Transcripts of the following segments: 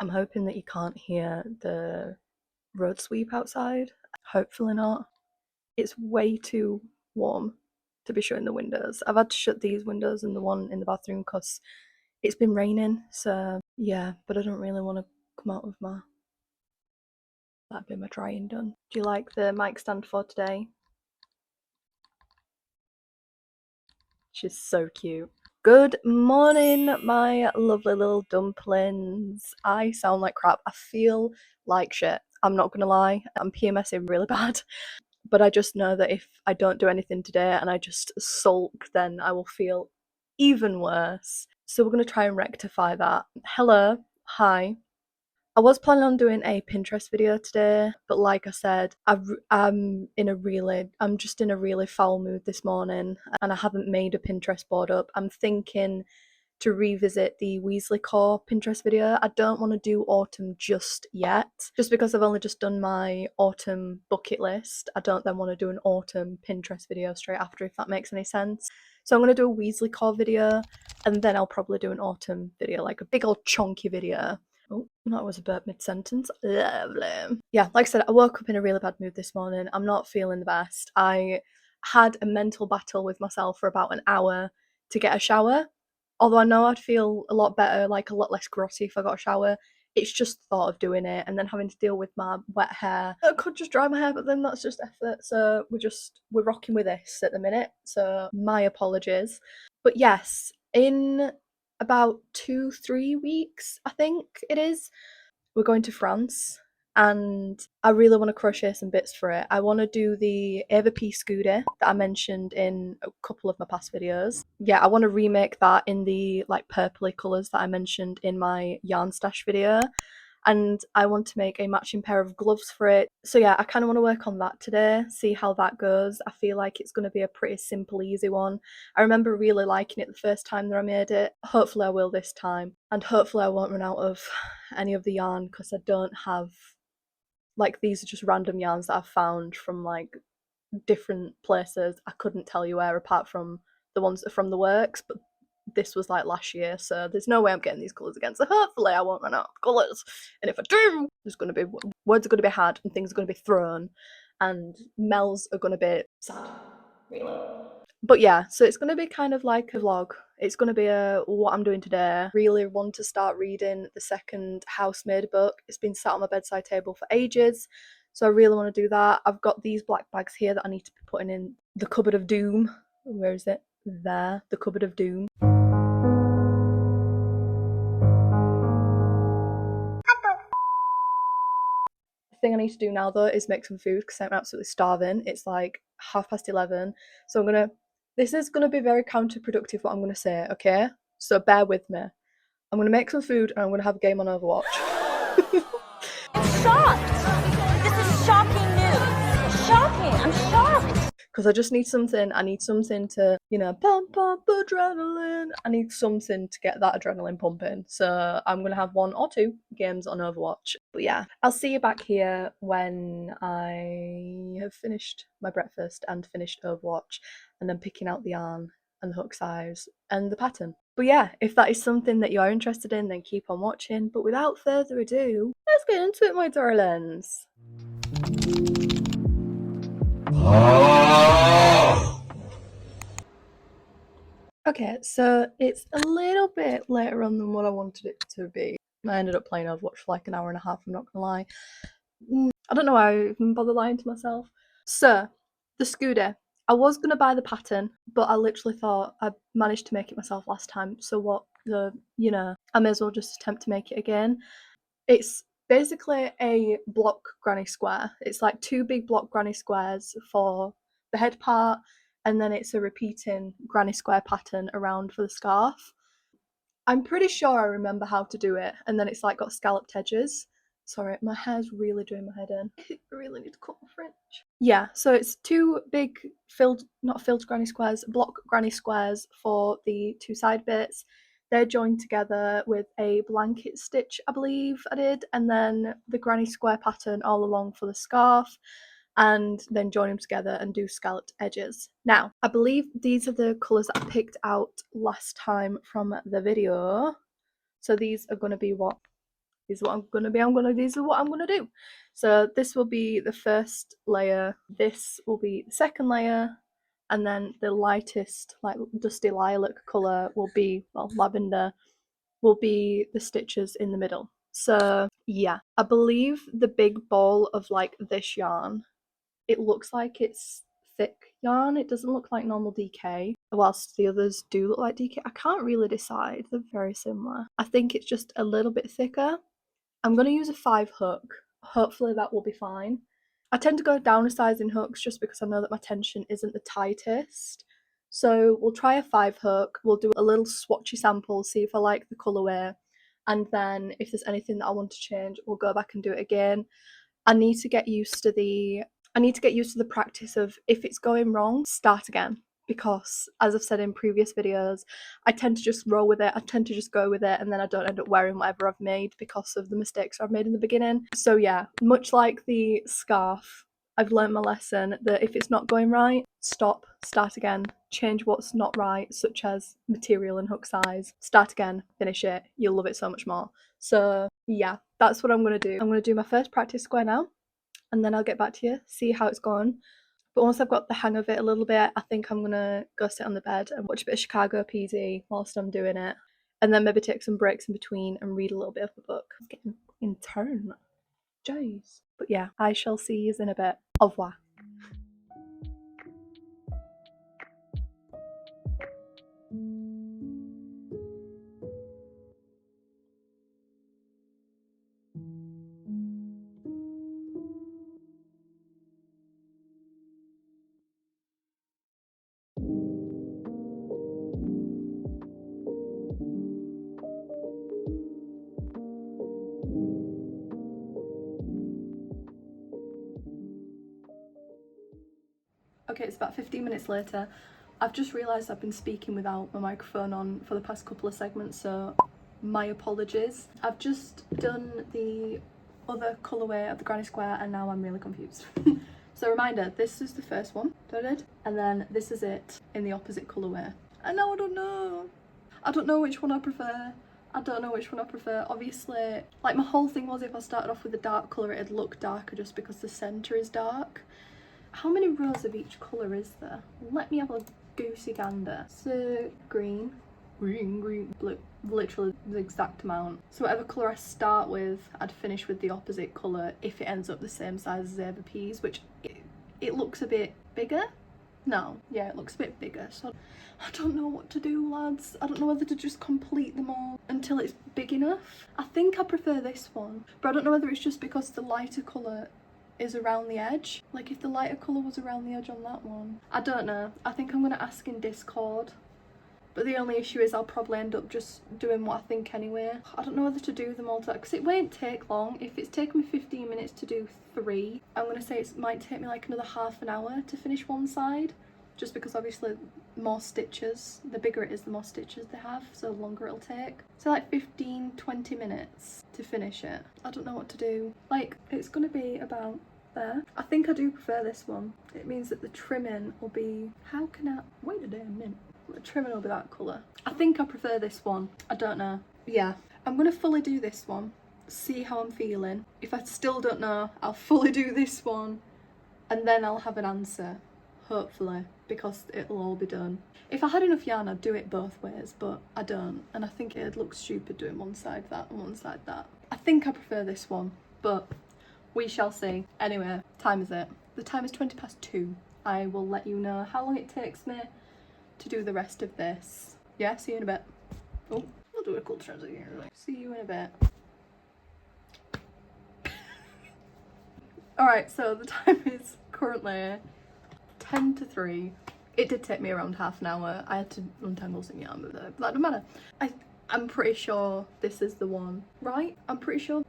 I'm hoping that you can't hear the road sweep outside. Hopefully not. It's way too warm to be shutting the windows. I've had to shut these windows and the one in the bathroom because it's been raining, so yeah, but I don't really want to come out with that'd be my drying done. Do you like the mic stand for today? She's so cute. Good morning, my lovely little dumplings. I sound like crap. I feel like shit. I'm not gonna lie. I'm PMSing really bad. But I just know that if I don't do anything today and I just sulk, then I will feel even worse. So we're gonna try and rectify that. Hello. Hi. I was planning on doing a Pinterest video today, but like I said, I'm just in a really foul mood this morning and I haven't made a Pinterest board up. I'm thinking to revisit the Weasley Core Pinterest video. I don't want to do autumn just yet, just because I've only just done my autumn bucket list. I don't then want to do an autumn Pinterest video straight after, if that makes any sense. So I'm going to do a Weasley Core video and then I'll probably do an autumn video, like a big old chunky video. Oh, that was a burp mid-sentence. Lovely. Yeah, like I said, I woke up in a really bad mood this morning. I'm not feeling the best. I had a mental battle with myself for about an hour to get a shower. Although I know I'd feel a lot better, like a lot less grotty if I got a shower. It's just the thought of doing it and then having to deal with my wet hair. I could just dry my hair, but then that's just effort. So we're rocking with this at the minute. So my apologies. But yes, in about 2-3 weeks, I think it is, we're going to France and I really want to crochet some bits for it. I want to do the aver SCOODIE that I mentioned in a couple of my past videos. Yeah, I want to remake that in the like purpley colours that I mentioned in my yarn stash video. And I want to make a matching pair of gloves for it. So yeah, I kind of want to work on that today, see how that goes. I feel like it's going to be a pretty simple, easy one. I remember really liking it the first time that I made it. Hopefully I will this time. And hopefully I won't run out of any of the yarn because I don't have, like, these are just random yarns that I've found from like different places. I couldn't tell you where apart from the ones that are from the works, but this was like last year, so there's no way I'm getting these colours again. So hopefully I won't run out of colours. And if I do, there's going to be words are going to be had and things are going to be thrown and Mel's are going to be sad, really. But yeah, so it's going to be kind of like a vlog. It's going to be a what I'm doing today. Really want to start reading the second housemaid book. It's been sat on my bedside table for ages, so I really want to do that. I've got these black bags here that I need to be putting in the cupboard of doom. Where is it? There, the cupboard of doom. The thing I need to do now though is make some food because I'm absolutely starving. It's like 11:30, so this is gonna be very counterproductive what I'm gonna say, okay? So bear with me. I'm gonna make some food and I'm gonna have a game on Overwatch. I'm shocked! This is shocking news! Shocking! I'm shocked! Because I just need something. I need something to, pump up adrenaline. I need something to get that adrenaline pumping. So I'm going to have 1 or 2 games on Overwatch. But yeah, I'll see you back here when I have finished my breakfast and finished Overwatch and then picking out the yarn and the hook size and the pattern. But yeah, if that is something that you are interested in, then keep on watching. But without further ado, let's get into it, my darlings. Okay, so it's a little bit later on than what I wanted it to be. I ended up playing Overwatch for like an hour and a half, I'm not gonna lie. I don't know why I even bother lying to myself. So, the SCOODIE. I was gonna buy the pattern, but I literally thought I managed to make it myself last time, so what I may as well just attempt to make it again. It's basically a block granny square. It's like 2 big block granny squares for the head part, and then it's a repeating granny square pattern around for the scarf. I'm pretty sure I remember how to do it, and then it's like got scalloped edges. Sorry, my hair's really doing my head in. I really need to cut my fringe. Yeah, so it's 2 big not filled granny squares, block granny squares for the 2 side bits. They're joined together with a blanket stitch, I believe I did, and then the granny square pattern all along for the scarf, and then join them together and do scalloped edges. Now, I believe these are the colours that I picked out last time from the video. So these are going to be what this is what I'm gonna be, this is what I'm gonna do. So this will be the first layer, this will be the second layer, and then the lightest, like dusty lilac colour will be, well, lavender, will be the stitches in the middle. So yeah, I believe the big ball of like this yarn, it looks like it's thick yarn, it doesn't look like normal DK, whilst the others do look like DK. I can't really decide, they're very similar. I think it's just a little bit thicker. I'm going to use a 5 hook, hopefully that will be fine. I tend to go down a size in hooks just because I know that my tension isn't the tightest. So we'll try a 5 hook, we'll do a little swatchy sample, see if I like the colourway, and then if there's anything that I want to change, we'll go back and do it again. I need to get used to the practice of, if it's going wrong, start again. Because, as I've said in previous videos, I tend to just roll with it, I tend to just go with it, and then I don't end up wearing whatever I've made because of the mistakes I've made in the beginning. So yeah, much like the scarf, I've learned my lesson that if it's not going right, stop, start again, change what's not right, such as material and hook size, start again, finish it, you'll love it so much more. So yeah, that's what I'm going to do. I'm going to do my first practice square now, and then I'll get back to you, see how it's gone. But once I've got the hang of it a little bit, I think I'm going to go sit on the bed and watch a bit of Chicago PD whilst I'm doing it. And then maybe take some breaks in between and read a little bit of a book. I'm getting in turn. Jeez. But yeah, I shall see you in a bit. Au revoir. Okay, it's about 15 minutes later. I've just realised I've been speaking without my microphone on for the past couple of segments, so my apologies. I've just done the other colourway of the granny square and now I'm really confused. So reminder, this is the first one that I did, and then this is it in the opposite colourway. And now I don't know. I don't know which one I prefer. Obviously, like, my whole thing was if I started off with a dark colour it'd look darker just because the centre is dark. How many rows of each colour is there? Let me have a goosey gander. So green, blue, literally the exact amount. So whatever colour I start with, I'd finish with the opposite colour if it ends up the same size as Aver Peas, which it looks a bit bigger. No, yeah, it looks a bit bigger. So I don't know what to do, lads. I don't know whether to just complete them all until it's big enough. I think I prefer this one, but I don't know whether it's just because the lighter colour is around the edge. Like, if the lighter colour was around the edge on that one. I don't know. I think I'm going to ask in Discord. But the only issue is I'll probably end up just doing what I think anyway. I don't know whether to do them all together because it won't take long. If it's taken me 15 minutes to do 3, I'm going to say it might take me like another half an hour to finish one side. Just because obviously more stitches, the bigger it is the more stitches they have, so the longer it'll take. So like 15-20 minutes to finish it. I don't know what to do. Like, it's going to be about there. I think I do prefer this one. It means that the trimming will be, how can I, wait a damn minute. The trimming will be that colour. I think I prefer this one. I don't know. Yeah, I'm going to fully do this one, see how I'm feeling. If I still don't know, I'll fully do this one and then I'll have an answer, hopefully, because it'll all be done. If I had enough yarn I'd do it both ways, but I don't, and I think it'd look stupid doing one side that and one side that. I think I prefer this one, but we shall see. Anyway, time is it? The time is 2:20. I will let you know how long it takes me to do the rest of this. Yeah, see you in a bit. Oh, I'll do a cool transition. See you in a bit. Alright, so the time is currently 2:50. It did take me around half an hour. I had to untangle some yarn with it, but that don't matter. I'm pretty sure this is the one, right? I'm pretty sure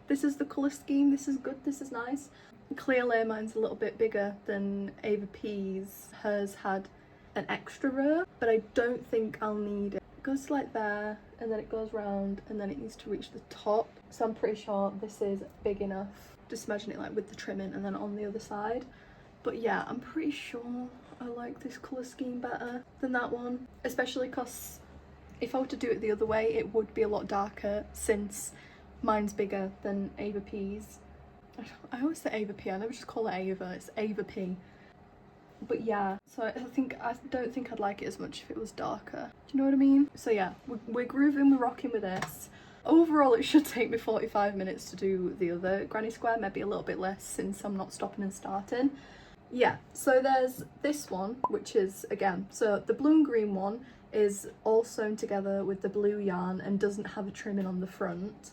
this is the colour scheme. This is good, this is nice. Clearly mine's a little bit bigger than Aver P's. Hers had an extra row, but I don't think I'll need it. It goes like there, and then it goes round, and then it needs to reach the top. So I'm pretty sure this is big enough. Just imagine it like with the trimming and then on the other side. But yeah, I'm pretty sure I like this colour scheme better than that one, especially because if I were to do it the other way it would be a lot darker, since Mine's bigger than Ava P's. I always say Ava P, I never just call it Ava, it's Ava P. But yeah, so I don't think I'd like it as much if it was darker. Do you know what I mean? So yeah, we're grooving, we're rocking with this. Overall, it should take me 45 minutes to do the other granny square, maybe a little bit less since I'm not stopping and starting. Yeah, so there's this one, which is, again, so the blue and green one is all sewn together with the blue yarn and doesn't have a trimming on the front.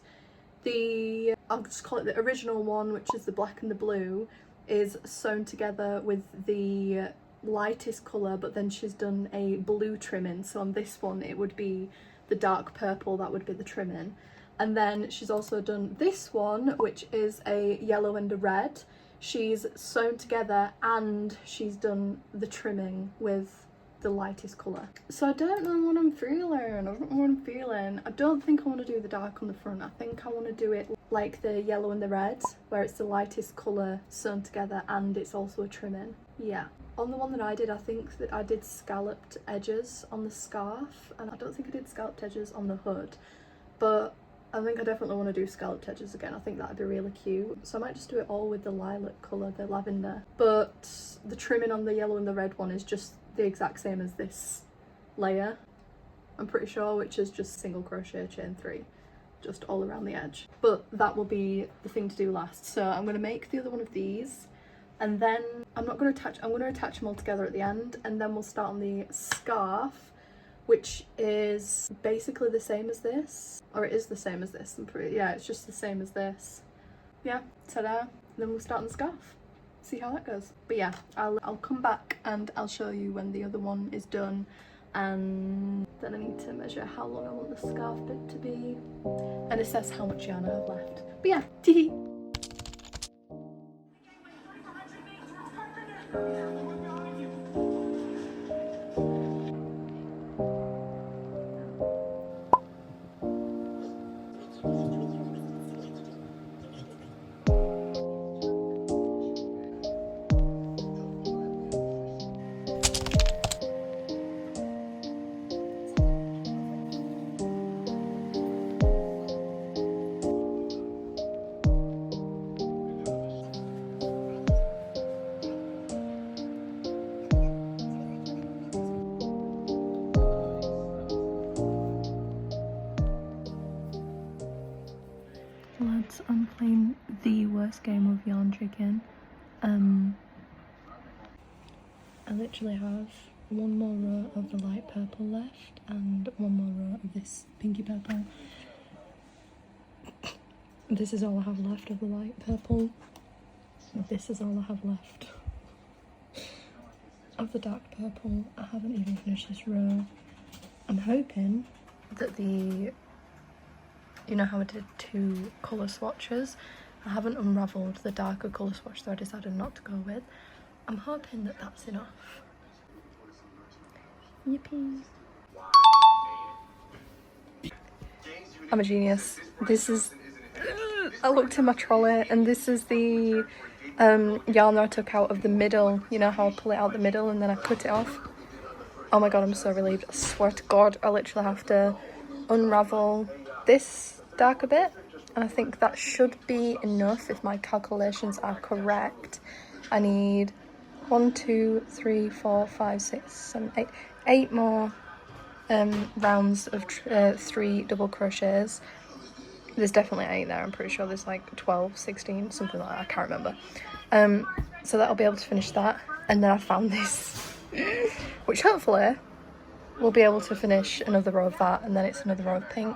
I'll just call it the original one, which is the black and the blue, is sewn together with the lightest colour, but then she's done a blue trimming. So on this one it would be the dark purple, that would be the trimming. And then she's also done this one, which is a yellow and a red. She's sewn together and she's done the trimming with the lightest colour. So I don't know what I'm feeling. I don't know what I'm feeling. I don't think I want to do the dark on the front. I think I want to do it like the yellow and the red, where it's the lightest colour sewn together and it's also a trimming. Yeah. On the one that I did, I think that I did scalloped edges on the scarf, and I don't think I did scalloped edges on the hood, but I think I definitely want to do scalloped edges again. I think that'd be really cute. So I might just do it all with the lilac colour, the lavender. But the trimming on the yellow and the red one is just the exact same as this layer, I'm pretty sure, which is just single crochet chain 3, just all around the edge. But that will be the thing to do last. So I'm going to make the other one of these, and then I'm going to attach them all together at the end, and then we'll start on the scarf, which is basically the same as this, or it is the same as this. Yeah, it's just the same as this. Yeah, ta-da. Then we'll start on the scarf, see how that goes. But yeah, I'll come back and I'll show you when the other one is done, and then I need to measure how long I want the scarf bit to be and assess how much yarn I have left. But yeah, tee. Lads, I'm playing the worst game of yarn chicken. I literally have one more row of the light purple left and one more row of this pinky purple. This is all I have left of the light purple. This is all I have left of the dark purple. I haven't even finished this row. I'm hoping that you know how I did 2 colour swatches? I haven't unravelled the darker colour swatch that I decided not to go with. I'm hoping that that's enough. Yippee. I'm a genius. This is... I looked in my trolley and this is the yarn that I took out of the middle. You know how I pull it out the middle and then I cut it off? Oh my god, I'm so relieved. I swear to god, I literally have to unravel this darker bit, and I think that should be enough if my calculations are correct. I need 1, 2, 3, 4, 5, 6, 7, 8 more rounds of 3 double crochets. There's definitely 8 there. I'm pretty sure there's like 12, 16, something like that. I can't remember. So that I'll be able to finish that, and then I found this which hopefully we'll be able to finish another row of that, and then it's another row of pink.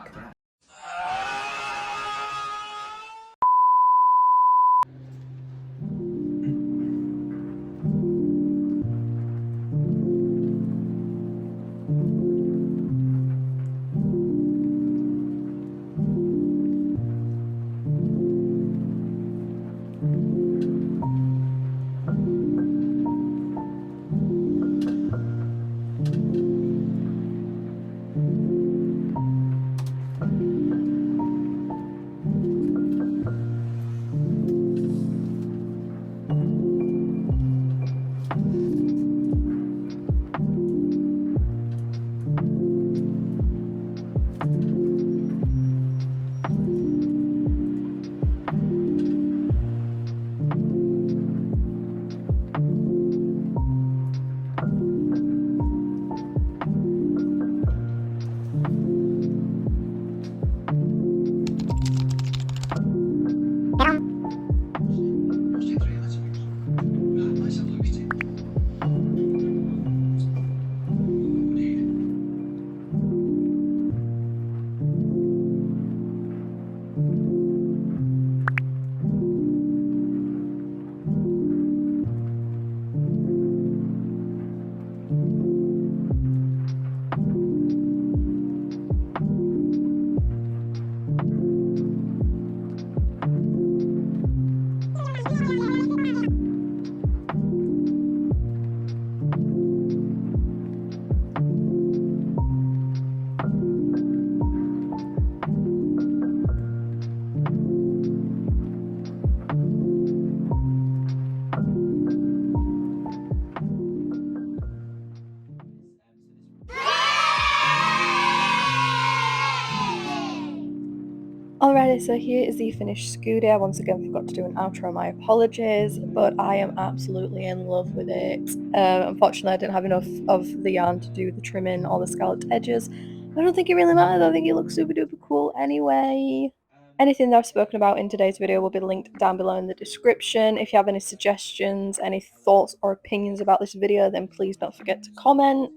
Alrighty, so here is the finished SCOODIE. I once again forgot to do an outro, my apologies, but I am absolutely in love with it. Unfortunately, I didn't have enough of the yarn to do the trimming or the scalloped edges. I don't think it really matters. I think it looks super duper cool anyway. Anything that I've spoken about in today's video will be linked down below in the description. If you have any suggestions, any thoughts or opinions about this video, then please don't forget to comment.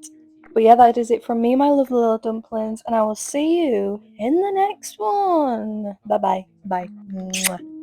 But yeah, that is it from me, my lovely little dumplings, and I will see you in the next one. Bye bye. Bye. Mwah.